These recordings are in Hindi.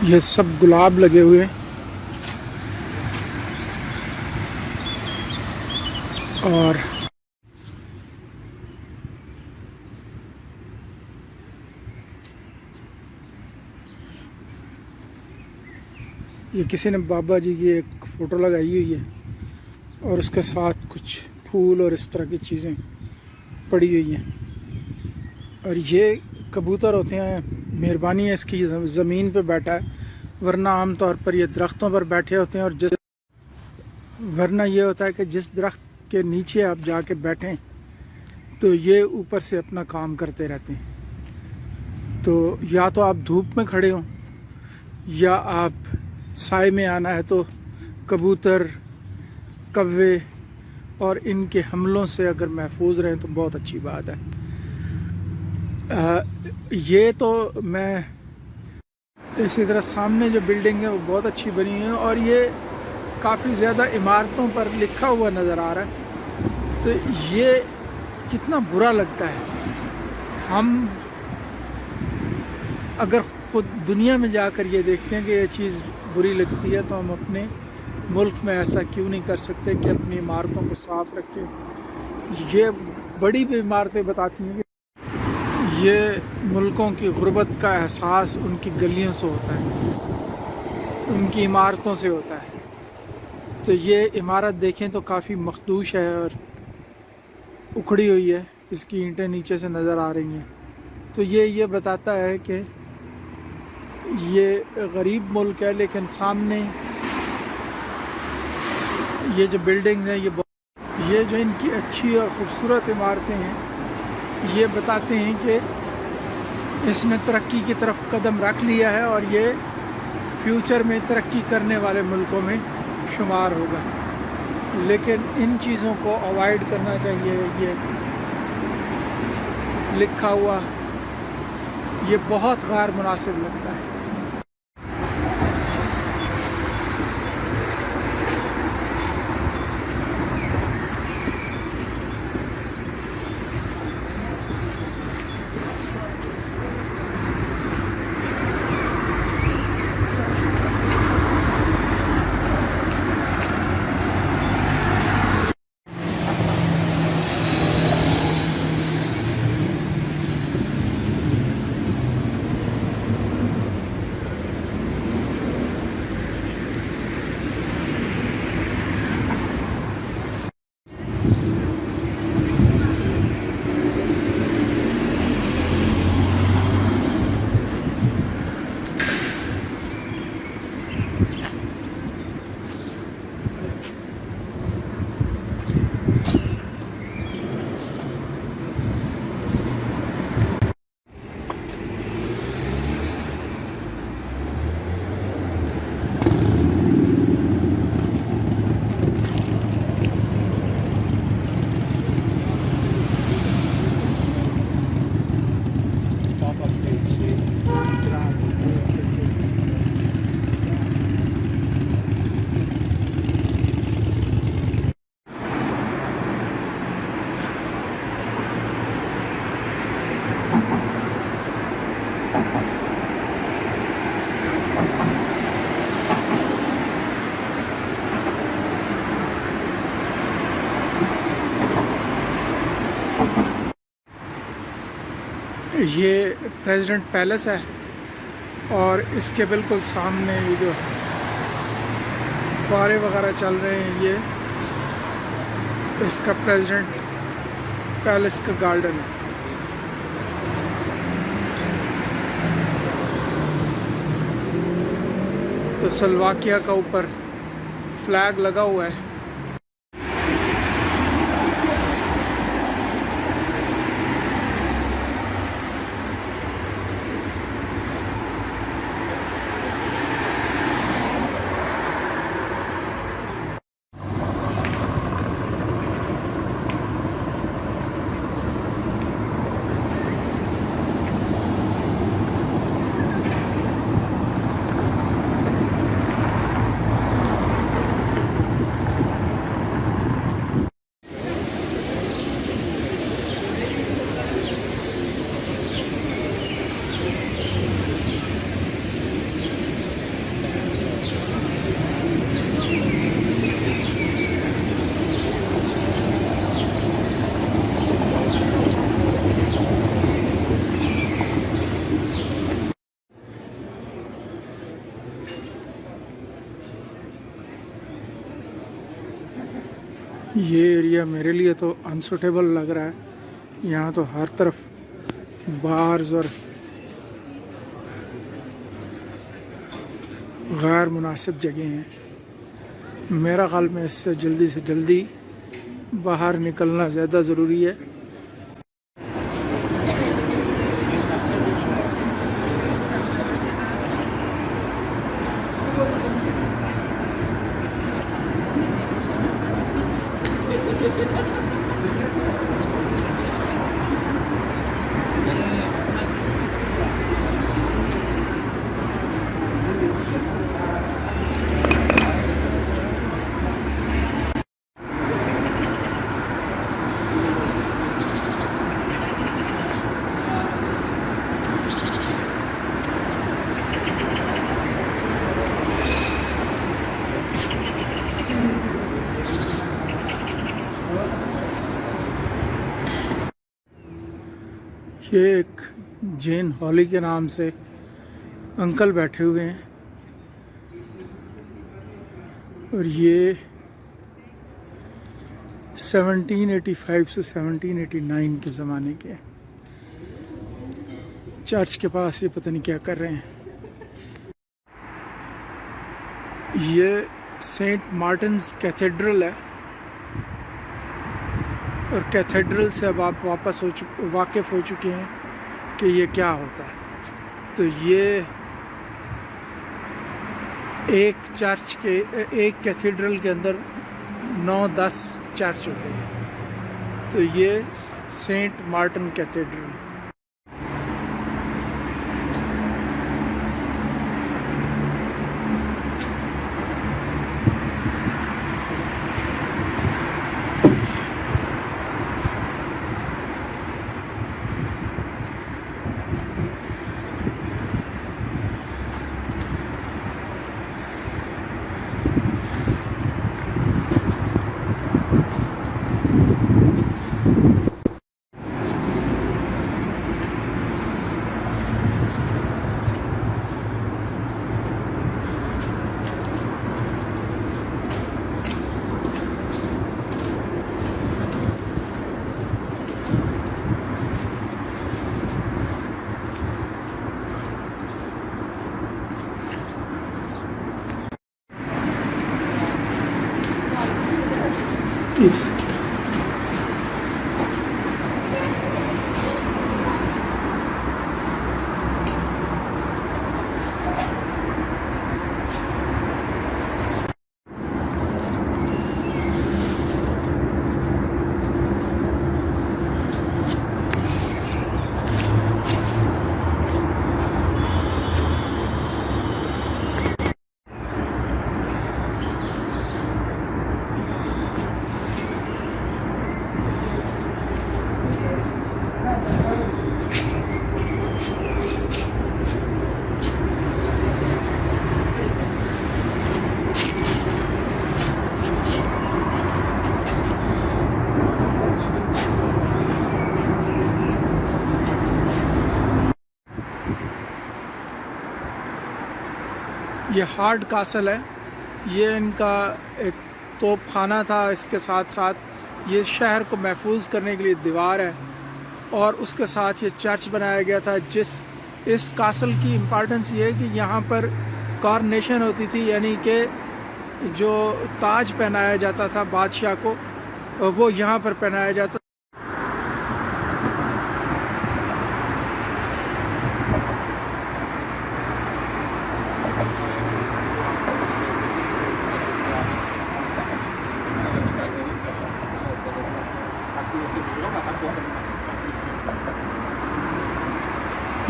ये सब गुलाब लगे हुए हैं और ये किसी ने बाबा जी की एक फ़ोटो लगाई हुई है और उसके साथ कुछ फूल और इस तरह की चीज़ें पड़ी हुई हैं। और ये कबूतर होते हैं, मेहरबानी है इसकी ज़मीन पे बैठा है, वरना आम तौर पर ये दरख्तों पर बैठे होते हैं। और वरना ये होता है कि जिस दरख्त के नीचे आप जाके बैठें तो ये ऊपर से अपना काम करते रहते हैं। तो या तो आप धूप में खड़े हों या आप साए में आना है तो कबूतर, कव्वे और इनके हमलों से अगर महफूज रहें तो बहुत अच्छी बात है। ये तो मैं इसी तरह सामने जो बिल्डिंग है वो बहुत अच्छी बनी है और ये काफ़ी ज़्यादा इमारतों पर लिखा हुआ नज़र आ रहा है। तो ये कितना बुरा लगता है। हम अगर ख़ुद दुनिया में जाकर ये देखते हैं कि ये चीज़ बुरी लगती है तो हम अपने मुल्क में ऐसा क्यों नहीं कर सकते कि अपनी इमारतों को साफ़ रखें। ये बड़ी भी इमारतें बताती हैं कि ये मुल्कों की गुर्बत का एहसास उनकी गलियों से होता है, उनकी इमारतों से होता है। तो ये इमारत देखें तो काफ़ी मखदूश है और उखड़ी हुई है, इसकी ईंटें नीचे से नज़र आ रही हैं। तो ये बताता है कि ये गरीब मुल्क है, लेकिन सामने ये जो बिल्डिंग्स हैं ये जो इनकी अच्छी और ख़ूबसूरत इमारतें हैं ये बताते हैं कि इसने तरक्की की तरफ कदम रख लिया है और ये फ्यूचर में तरक्की करने वाले मुल्कों में शुमार होगा। लेकिन इन चीज़ों को अवॉइड करना चाहिए। ये लिखा हुआ ये बहुत गैर मुनासिब लगता है। ये प्रेसिडेंट पैलेस है और इसके बिल्कुल सामने ये जो फुहारे वगैरह चल रहे हैं ये इसका प्रेसिडेंट पैलेस का गार्डन है। तो स्लोवाकिया का ऊपर फ्लैग लगा हुआ है। ये एरिया मेरे लिए तो अनसूटेबल लग रहा है। यहाँ तो हर तरफ बार्स और गैर मुनासिब जगह हैं। मेरा ख्याल में इससे जल्दी से जल्दी बाहर निकलना ज़्यादा ज़रूरी है। ये एक जैन हॉली के नाम से अंकल बैठे हुए हैं और ये 1785 से 1789 के ज़माने के हैं। चर्च के पास ये पता नहीं क्या कर रहे हैं। ये सेंट मार्टिन्स कैथेड्रल है और कैथेड्रल से अब आप वाकिफ़ हो चुके हैं कि ये क्या होता है। तो ये एक कैथेड्रल के अंदर 9-10 चर्च होते हैं। तो ये सेंट मार्टिन कैथेड्रल। इस ये हार्ड कासल है। ये इनका एक तोपखाना था। इसके साथ साथ ये शहर को महफूज करने के लिए दीवार है और उसके साथ ये चर्च बनाया गया था। इस कासल की इम्पॉर्टेंस ये है कि यहाँ पर कॉरोनेशन होती थी, यानी कि जो ताज पहनाया जाता था बादशाह को, वो यहाँ पर पहनाया जाता।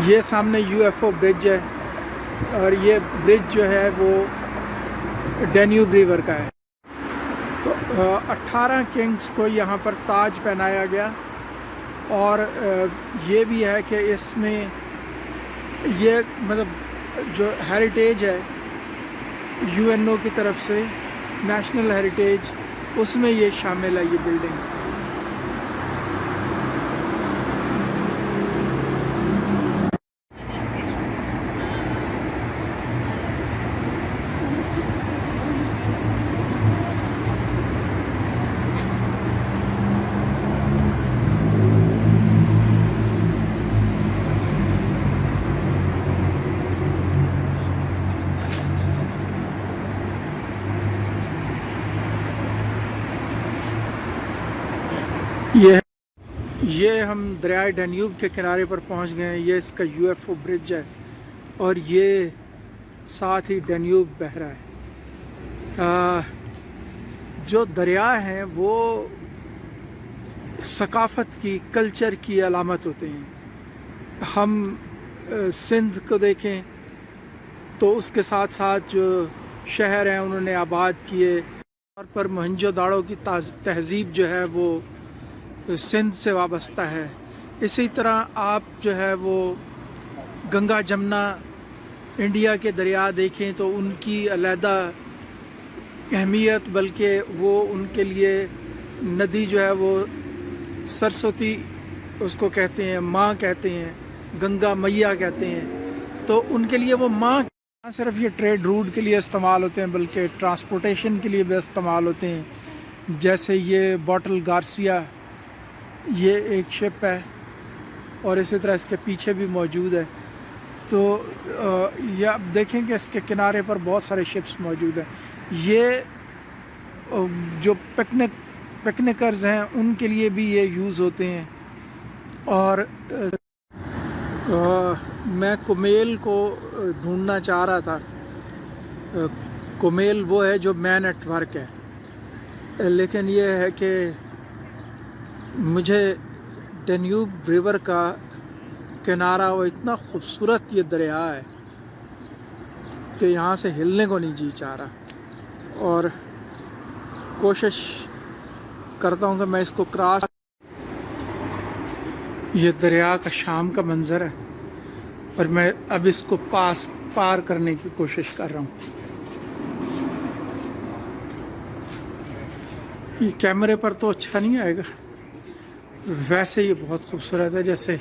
ये सामने यूएफओ ब्रिज है और ये ब्रिज जो है वो डैन्यूब रिवर का है। तो 18 किंग्स को यहाँ पर ताज पहनाया गया और ये भी है कि इसमें ये मतलब जो हेरिटेज है यूएनओ की तरफ से, नेशनल हेरिटेज, उसमें ये शामिल है ये बिल्डिंग। ये हम दरियाए डैन्यूब के किनारे पर पहुंच गए हैं। ये इसका यूएफओ ब्रिज है और ये साथ ही डैन्यूब बह रहा है। जो दरिया हैं वो सकाफ़त की, कल्चर की अलामत होते हैं। हम सिंध को देखें तो उसके साथ साथ जो शहर हैं उन्होंने आबाद किए, और पर मोहनजोदाड़ो की तहज़ीब जो है वो सिंध से वाबस्ता है। इसी तरह आप जो है वो गंगा जमुना इंडिया के दरिया देखें तो उनकी अलहदा अहमियत, बल्कि वो उनके लिए नदी जो है वो सरस्वती उसको कहते हैं, माँ कहते हैं, गंगा मैया कहते हैं। तो उनके लिए वो माँ ना सिर्फ ये ट्रेड रूट के लिए इस्तेमाल होते हैं बल्कि ट्रांसपोर्टेशन के लिए भी इस्तेमाल होते हैं। जैसे ये बॉटल गार्सिया, ये एक शिप है और इसी तरह इसके पीछे भी मौजूद है। तो ये आप देखें कि इसके किनारे पर बहुत सारे शिप्स मौजूद हैं। ये जो पिकनिकर्स हैं उनके लिए भी ये यूज़ होते हैं। और मैं कुमेल को ढूंढना चाह रहा था। कुमेल वो है जो मैन एट वर्क है, लेकिन ये है कि मुझे डैन्यूब रिवर का किनारा, वो इतना खूबसूरत ये दरिया है कि यहाँ से हिलने को नहीं जी चाह रहा, और कोशिश करता हूँ कि मैं इसको क्रॉस। ये दरिया का शाम का मंज़र है और मैं अब इसको पार करने की कोशिश कर रहा हूँ। ये कैमरे पर तो अच्छा नहीं आएगा, वैसे ये बहुत खूबसूरत है। जैसे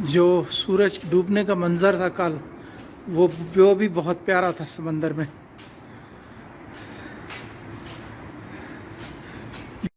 जो सूरज डूबने का मंज़र था कल, वो भी बहुत प्यारा था समंदर में।